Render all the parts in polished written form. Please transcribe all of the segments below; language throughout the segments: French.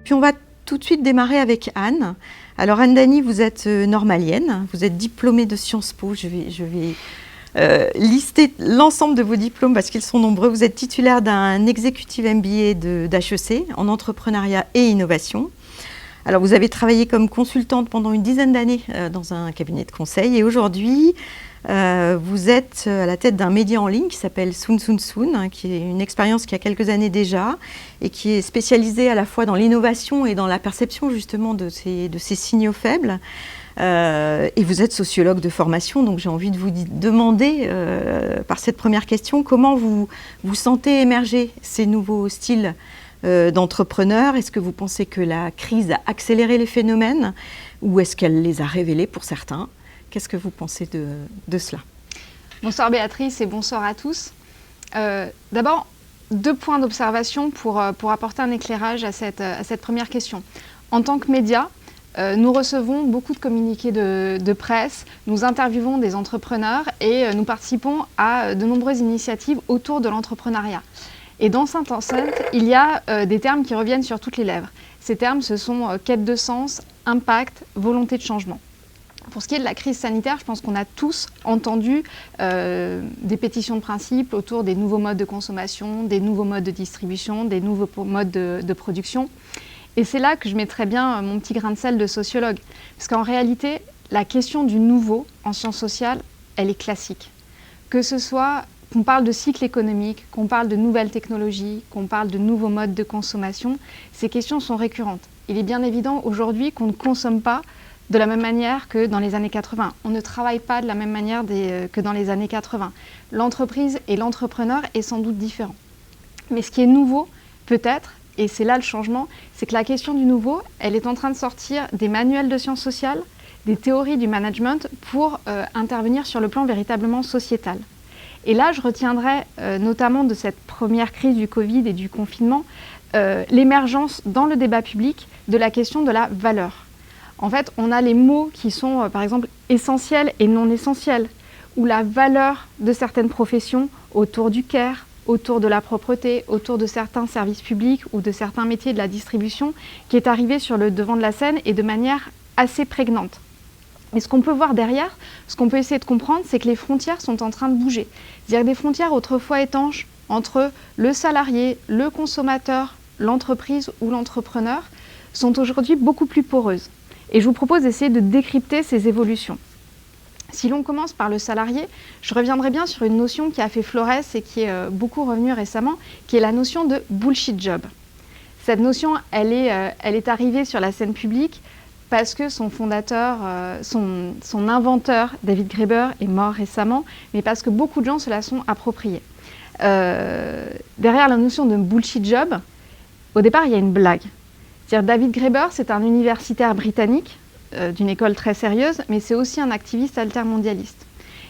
puis on va tout de suite démarrer avec Anne. Alors Anne Dany, vous êtes normalienne, vous êtes diplômée de Sciences Po. Je vais lister l'ensemble de vos diplômes parce qu'ils sont nombreux. Vous êtes titulaire d'un Executive MBA d'HEC en entrepreneuriat et innovation. Alors vous avez travaillé comme consultante pendant une dizaine d'années dans un cabinet de conseil et aujourd'hui vous êtes à la tête d'un média en ligne qui s'appelle Soon Soon Soon, qui est une expérience qui a quelques années déjà et qui est spécialisée à la fois dans l'innovation et dans la perception justement de ces signaux faibles. Et vous êtes sociologue de formation, donc j'ai envie de vous demander par cette première question comment vous sentez émerger ces nouveaux styles d'entrepreneurs. Est-ce que vous pensez que la crise a accéléré les phénomènes ou est-ce qu'elle les a révélés pour certains ? Qu'est-ce que vous pensez de cela ? Bonsoir Béatrice et bonsoir à tous. D'abord, 2 points d'observation pour apporter un éclairage à cette première question. En tant que média, nous recevons beaucoup de communiqués de presse, nous interviewons des entrepreneurs et nous participons à de nombreuses initiatives autour de l'entrepreneuriat. Et dans cette enceinte, il y a des termes qui reviennent sur toutes les lèvres. Ces termes, ce sont quête de sens, impact, volonté de changement. Pour ce qui est de la crise sanitaire, je pense qu'on a tous entendu des pétitions de principe autour des nouveaux modes de consommation, des nouveaux modes de distribution, des nouveaux modes de production. Et c'est là que je mettrais bien mon petit grain de sel de sociologue. Parce qu'en réalité, la question du nouveau en sciences sociales, elle est classique. Que ce soit qu'on parle de cycle économique, qu'on parle de nouvelles technologies, qu'on parle de nouveaux modes de consommation, ces questions sont récurrentes. Il est bien évident aujourd'hui qu'on ne consomme pas de la même manière que dans les années 80. On ne travaille pas de la même manière que dans les années 80. L'entreprise et l'entrepreneur est sans doute différent. Mais ce qui est nouveau, peut-être, et c'est là le changement, c'est que la question du nouveau, elle est en train de sortir des manuels de sciences sociales, des théories du management pour intervenir sur le plan véritablement sociétal. Et là, je retiendrai notamment de cette première crise du Covid et du confinement, l'émergence dans le débat public de la question de la valeur. En fait, on a les mots qui sont, par exemple, essentiels et non essentiels, ou la valeur de certaines professions autour du care, autour de la propreté, autour de certains services publics ou de certains métiers de la distribution, qui est arrivée sur le devant de la scène et de manière assez prégnante. Mais ce qu'on peut voir derrière, ce qu'on peut essayer de comprendre, c'est que les frontières sont en train de bouger. C'est-à-dire des frontières autrefois étanches entre le salarié, le consommateur, l'entreprise ou l'entrepreneur sont aujourd'hui beaucoup plus poreuses. Et je vous propose d'essayer de décrypter ces évolutions. Si l'on commence par le salarié, je reviendrai bien sur une notion qui a fait florès et qui est beaucoup revenue récemment, qui est la notion de bullshit job. Cette notion, elle est arrivée sur la scène publique parce que son fondateur, son inventeur, David Graeber, est mort récemment, mais parce que beaucoup de gens se la sont appropriée. Derrière la notion de bullshit job, au départ, il y a une blague. C'est-à-dire David Graeber, c'est un universitaire britannique d'une école très sérieuse, mais c'est aussi un activiste altermondialiste.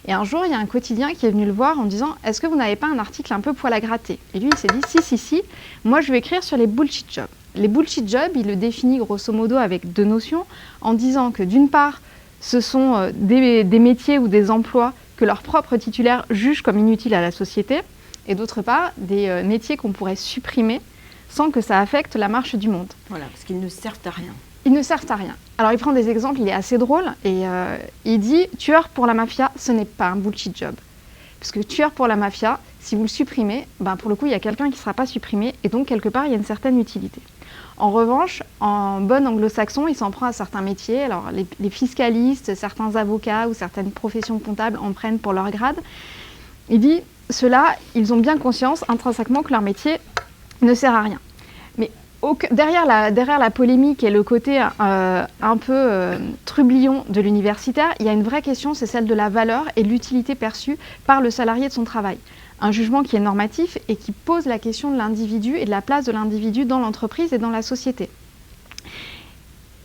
Et un jour, il y a un quotidien qui est venu le voir en disant « Est-ce que vous n'avez pas un article un peu poil à gratter ?» Et lui, il s'est dit « Si, moi je vais écrire sur les bullshit jobs. » Les bullshit jobs, il le définit grosso modo avec 2 notions, en disant que d'une part, ce sont des métiers ou des emplois que leurs propres titulaires jugent comme inutiles à la société, et d'autre part, des métiers qu'on pourrait supprimer sans que ça affecte la marche du monde. Voilà, parce qu'ils ne servent à rien. Ils ne servent à rien. Alors il prend des exemples, il est assez drôle, et il dit « Tueur pour la mafia, ce n'est pas un bullshit job. » Parce que tueur pour la mafia, si vous le supprimez, pour le coup, il y a quelqu'un qui ne sera pas supprimé, et donc quelque part, il y a une certaine utilité. En revanche, en bon anglo-saxon, il s'en prend à certains métiers. Alors les fiscalistes, certains avocats ou certaines professions comptables en prennent pour leur grade. Il dit « Ceux-là, ils ont bien conscience intrinsèquement que leur métier ne sert à rien. » Mais derrière la polémique et le côté un peu trublion de l'universitaire, il y a une vraie question, c'est celle de la valeur et de l'utilité perçue par le salarié de son travail. Un jugement qui est normatif et qui pose la question de l'individu et de la place de l'individu dans l'entreprise et dans la société.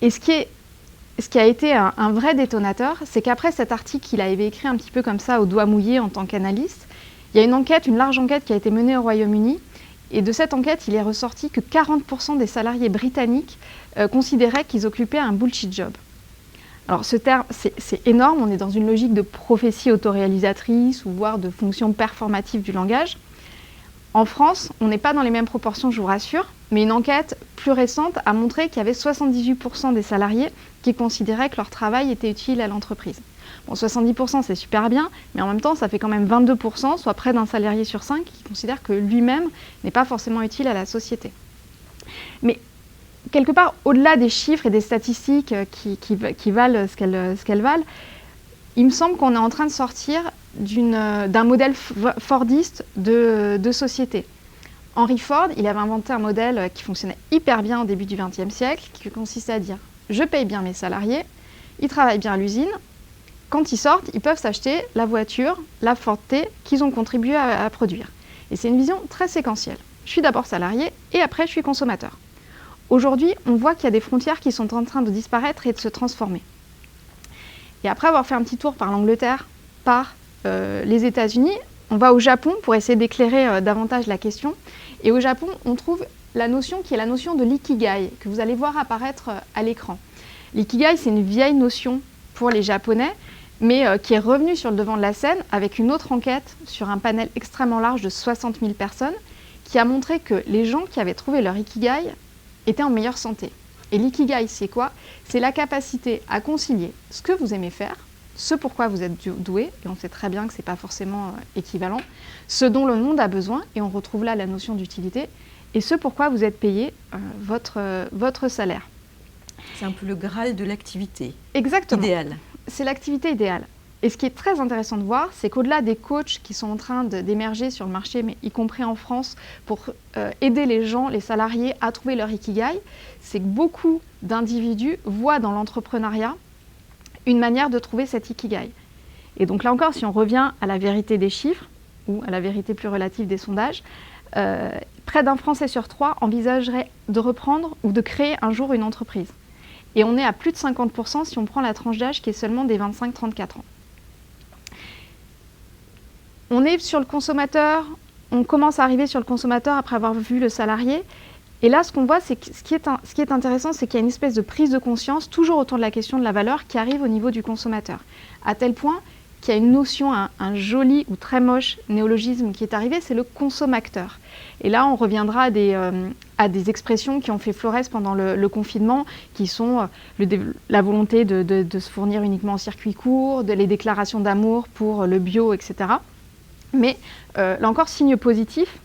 Et ce qui a été un vrai détonateur, c'est qu'après cet article qu'il avait écrit un petit peu comme ça au doigt mouillé en tant qu'analyste, il y a une large enquête qui a été menée au Royaume-Uni. Et de cette enquête, il est ressorti que 40% des salariés britanniques considéraient qu'ils occupaient un bullshit job. Alors ce terme, c'est énorme, on est dans une logique de prophétie autoréalisatrice ou voire de fonction performative du langage. En France, on n'est pas dans les mêmes proportions, je vous rassure, Mais une enquête plus récente a montré qu'il y avait 78% des salariés qui considéraient que leur travail était utile à l'entreprise. Bon, 70% c'est super bien, mais en même temps ça fait quand même 22%, soit près d'un salarié sur 5, qui considère que lui-même n'est pas forcément utile à la société. Mais quelque part, au-delà des chiffres et des statistiques qui valent ce qu'elles valent, il me semble qu'on est en train de sortir d'un modèle fordiste de société. Henry Ford, il avait inventé un modèle qui fonctionnait hyper bien au début du XXe siècle, qui consistait à dire « je paye bien mes salariés, ils travaillent bien à l'usine, quand ils sortent, ils peuvent s'acheter la voiture, la Ford T qu'ils ont contribué à produire ». Et c'est une vision très séquentielle. Je suis d'abord salarié et après je suis consommateur. Aujourd'hui, on voit qu'il y a des frontières qui sont en train de disparaître et de se transformer. Et après avoir fait un petit tour par l'Angleterre, par les États-Unis, on va au Japon pour essayer d'éclairer davantage la question. Et au Japon, on trouve la notion qui est la notion de l'ikigai, que vous allez voir apparaître à l'écran. L'ikigai, c'est une vieille notion pour les Japonais, mais qui est revenue sur le devant de la scène avec une autre enquête sur un panel extrêmement large de 60 000 personnes, qui a montré que les gens qui avaient trouvé leur ikigai étaient en meilleure santé. Et l'ikigai, c'est quoi? C'est la capacité à concilier ce que vous aimez faire, ce pourquoi vous êtes doué, et on sait très bien que ce n'est pas forcément équivalent, ce dont le monde a besoin, et on retrouve là la notion d'utilité, et ce pourquoi vous êtes payé votre salaire. C'est un peu le Graal de l'activité. Exactement. Idéale. C'est l'activité idéale. Et ce qui est très intéressant de voir, c'est qu'au-delà des coachs qui sont en train d'émerger sur le marché, mais y compris en France, pour aider les gens, les salariés, à trouver leur ikigai, c'est que beaucoup d'individus voient dans l'entrepreneuriat une manière de trouver cet ikigai. Et donc là encore, si on revient à la vérité des chiffres, ou à la vérité plus relative des sondages, près d'un Français sur 3 envisagerait de reprendre ou de créer un jour une entreprise. Et on est à plus de 50% si on prend la tranche d'âge qui est seulement des 25-34 ans. On est sur le consommateur, on commence à arriver sur le consommateur après avoir vu le salarié. Et là, ce qu'on voit, c'est que ce qui est intéressant, c'est qu'il y a une espèce de prise de conscience, toujours autour de la question de la valeur, qui arrive au niveau du consommateur. À tel point qu'il y a une notion, un joli ou très moche néologisme qui est arrivé, c'est le consommateur. Et là, on reviendra à des expressions qui ont fait florès pendant le confinement, qui sont la volonté de se fournir uniquement en circuit court, les déclarations d'amour pour le bio, etc. Mais là encore, signe positif,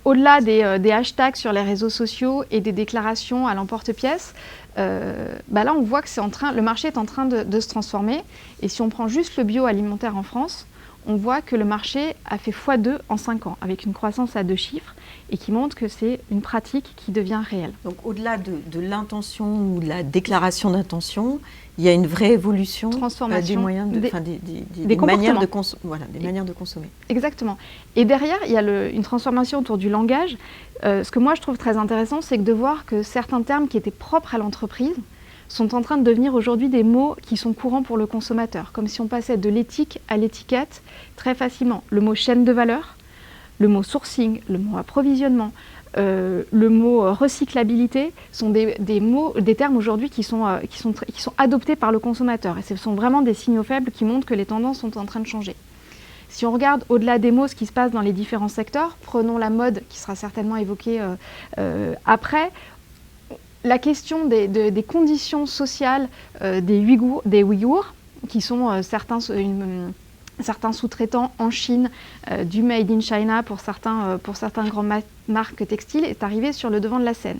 au-delà des hashtags sur les réseaux sociaux et des déclarations à l'emporte-pièce, là on voit que le marché est en train de se transformer. Et si on prend juste le bioalimentaire en France, on voit que le marché a fait x2 en 5 ans, avec une croissance à 2 chiffres, et qui montre que c'est une pratique qui devient réelle. Donc au-delà de l'intention ou de la déclaration d'intention, il y a une vraie évolution des moyens des manières de consommer. Exactement. Et derrière, il y a une transformation autour du langage. Ce que moi je trouve très intéressant, c'est de voir que certains termes qui étaient propres à l'entreprise sont en train de devenir aujourd'hui des mots qui sont courants pour le consommateur, comme si on passait de l'éthique à l'étiquette très facilement. Le mot chaîne de valeur, le mot sourcing, le mot approvisionnement, le mot recyclabilité sont des termes aujourd'hui qui sont adoptés par le consommateur. Et ce sont vraiment des signaux faibles qui montrent que les tendances sont en train de changer. Si on regarde au-delà des mots ce qui se passe dans les différents secteurs, prenons la mode qui sera certainement évoquée après. La question des conditions sociales des Ouïghours, qui sont certains sous-traitants en Chine du Made in China pour certains grandes marques textiles, est arrivée sur le devant de la scène.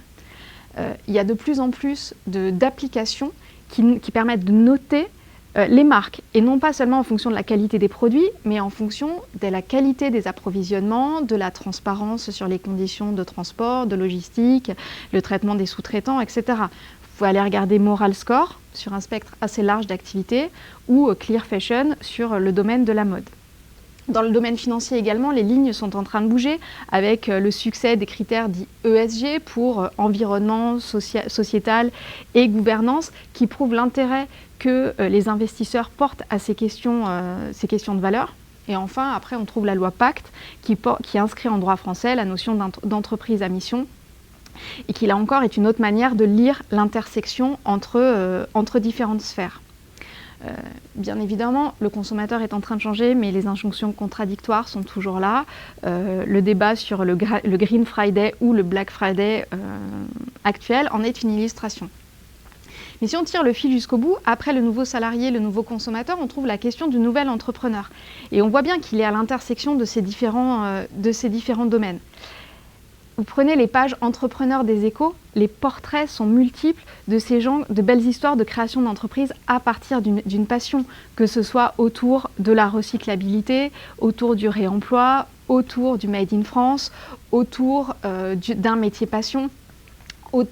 Il y a de plus en plus d'applications qui permettent de noter les marques, et non pas seulement en fonction de la qualité des produits, mais en fonction de la qualité des approvisionnements, de la transparence sur les conditions de transport, de logistique, le traitement des sous-traitants, etc. Vous pouvez aller regarder Moral Score sur un spectre assez large d'activités, ou Clear Fashion sur le domaine de la mode. Dans le domaine financier également, les lignes sont en train de bouger avec le succès des critères dits ESG pour environnement, sociétal et gouvernance, qui prouvent l'intérêt que les investisseurs portent à ces questions de valeur. Et enfin, après, on trouve la loi Pacte qui inscrit en droit français la notion d'entreprise à mission, et qui là encore est une autre manière de lire l'intersection entre différentes sphères. Bien évidemment, le consommateur est en train de changer, mais les injonctions contradictoires sont toujours là. Le débat sur le Green Friday ou le Black Friday actuel en est une illustration. Mais si on tire le fil jusqu'au bout, après le nouveau salarié, le nouveau consommateur, on trouve la question du nouvel entrepreneur. Et on voit bien qu'il est à l'intersection de ces différents domaines. Vous prenez les pages entrepreneurs des Échos, les portraits sont multiples de ces gens, de belles histoires de création d'entreprises à partir d'une passion, que ce soit autour de la recyclabilité, autour du réemploi, autour du Made in France, autour d'un métier passion. On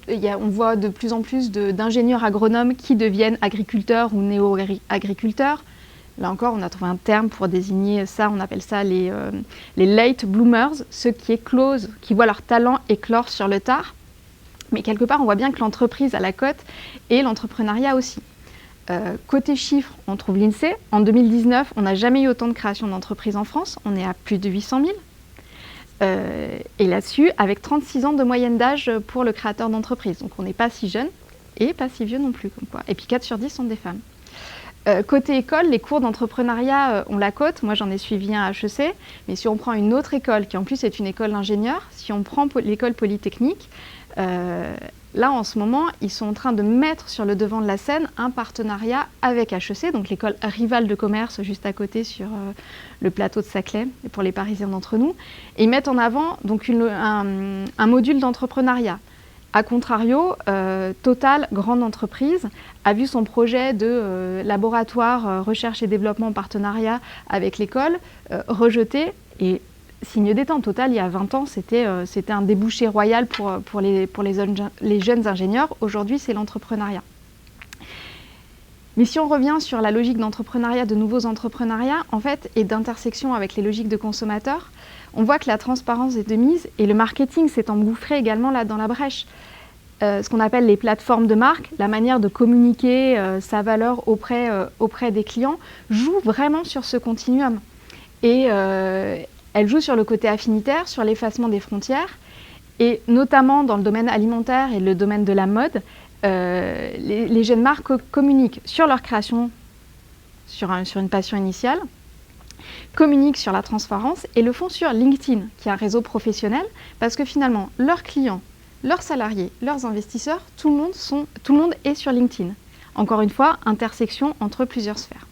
voit de plus en plus d'ingénieurs agronomes qui deviennent agriculteurs ou néo-agriculteurs. Là encore, on a trouvé un terme pour désigner ça, on appelle ça les late bloomers, ceux qui voient leur talent éclore sur le tard. Mais quelque part, on voit bien que l'entreprise a la cote et l'entrepreneuriat aussi. Côté chiffres, on trouve l'INSEE. En 2019, on n'a jamais eu autant de création d'entreprises en France. On est à plus de 800 000. Et là-dessus, avec 36 ans de moyenne d'âge pour le créateur d'entreprise. Donc on n'est pas si jeune et pas si vieux non plus. Et puis 4 sur 10 sont des femmes. Côté école, les cours d'entrepreneuriat ont la cote. Moi, j'en ai suivi un à HEC. Mais si on prend une autre école, qui en plus est une école d'ingénieurs, si on prend l'école polytechnique, là, en ce moment, ils sont en train de mettre sur le devant de la scène un partenariat avec HEC, donc l'école rivale de commerce juste à côté sur le plateau de Saclay, pour les Parisiens d'entre nous. Et ils mettent en avant donc un module d'entrepreneuriat. A contrario, Total, grande entreprise, a vu son projet de laboratoire recherche et développement en partenariat avec l'école rejeté. Et signe des temps, Total, il y a 20 ans, c'était un débouché royal pour les jeunes ingénieurs. Aujourd'hui, c'est l'entrepreneuriat. Mais si on revient sur la logique d'entrepreneuriat, de nouveaux entrepreneuriats, en fait, et d'intersection avec les logiques de consommateurs, on voit que la transparence est de mise et le marketing s'est engouffré également là dans la brèche. Ce qu'on appelle les plateformes de marque, la manière de communiquer sa valeur auprès des clients, joue vraiment sur ce continuum. Et elle joue sur le côté affinitaire, sur l'effacement des frontières, et notamment dans le domaine alimentaire et le domaine de la mode, les jeunes marques communiquent sur leur création, sur une passion initiale, communiquent sur la transparence et le font sur LinkedIn, qui est un réseau professionnel, parce que finalement, leurs clients, leurs salariés, leurs investisseurs, tout le monde est sur LinkedIn. Encore une fois, intersection entre plusieurs sphères.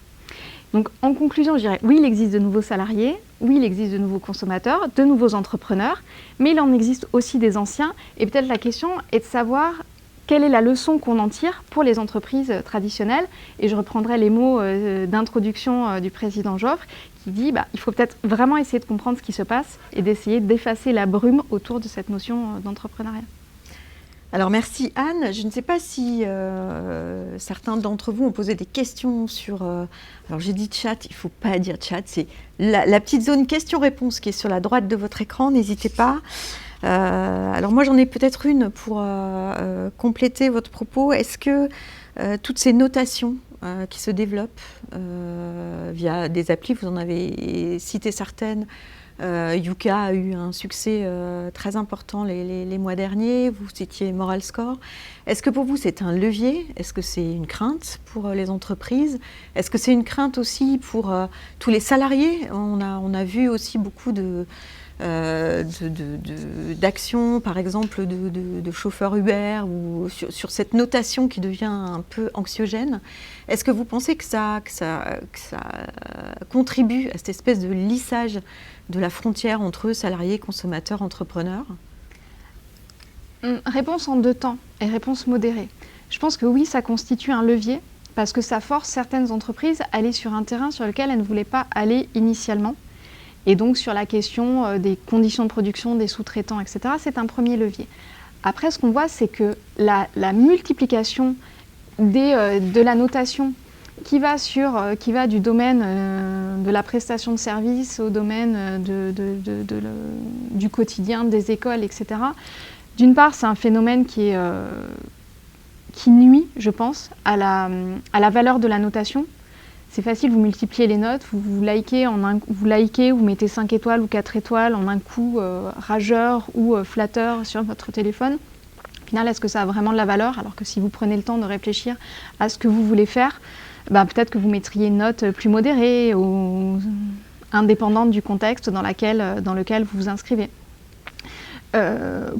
Donc en conclusion, je dirais, oui, il existe de nouveaux salariés, oui, il existe de nouveaux consommateurs, de nouveaux entrepreneurs, mais il en existe aussi des anciens. Et peut-être la question est de savoir quelle est la leçon qu'on en tire pour les entreprises traditionnelles. Et je reprendrai les mots d'introduction du président Joffre, qui dit il faut peut-être vraiment essayer de comprendre ce qui se passe et d'essayer d'effacer la brume autour de cette notion d'entrepreneuriat. Alors merci Anne. Je ne sais pas si certains d'entre vous ont posé des questions sur... alors j'ai dit chat, il ne faut pas dire chat, c'est la petite zone questions-réponses qui est sur la droite de votre écran, n'hésitez pas. Alors moi j'en ai peut-être une pour compléter votre propos. Est-ce que toutes ces notations qui se développent via des applis, vous en avez cité certaines, Yuka a eu un succès très important les mois derniers, vous citiez Moral Score. Est-ce que pour vous c'est un levier? Est-ce que c'est une crainte pour les entreprises? Est-ce que c'est une crainte aussi pour tous les salariés? On a vu aussi beaucoup d'actions, par exemple de chauffeurs Uber, ou sur cette notation qui devient un peu anxiogène. Est-ce que vous pensez que ça contribue à cette espèce de lissage de la frontière entre salariés, consommateurs, entrepreneurs? Réponse en 2 temps et réponse modérée. Je pense que oui, ça constitue un levier parce que ça force certaines entreprises à aller sur un terrain sur lequel elles ne voulaient pas aller initialement. Et donc sur la question des conditions de production, des sous-traitants, etc., c'est un premier levier. Après, ce qu'on voit, c'est que la multiplication de la notation qui va du domaine de la prestation de services au domaine du quotidien, des écoles, etc. D'une part, c'est un phénomène qui nuit, je pense, à la valeur de la notation. C'est facile, vous multipliez les notes, vous likez, vous mettez 5 étoiles ou 4 étoiles en un coup rageur ou flatteur sur votre téléphone. Au final, est-ce que ça a vraiment de la valeur? Alors que si vous prenez le temps de réfléchir à ce que vous voulez faire, peut-être que vous mettriez une note plus modérée ou indépendante du contexte dans lequel vous vous inscrivez.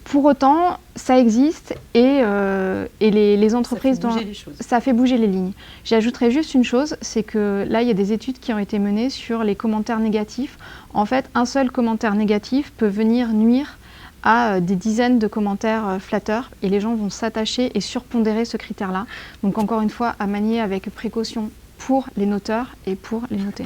Pour autant, ça existe et les entreprises... Ça fait bouger les lignes. J'ajouterais juste une chose, c'est que là, il y a des études qui ont été menées sur les commentaires négatifs. En fait, un seul commentaire négatif peut venir nuire à des dizaines de commentaires flatteurs et les gens vont s'attacher et surpondérer ce critère-là. Donc encore une fois, à manier avec précaution pour les noteurs et pour les notés.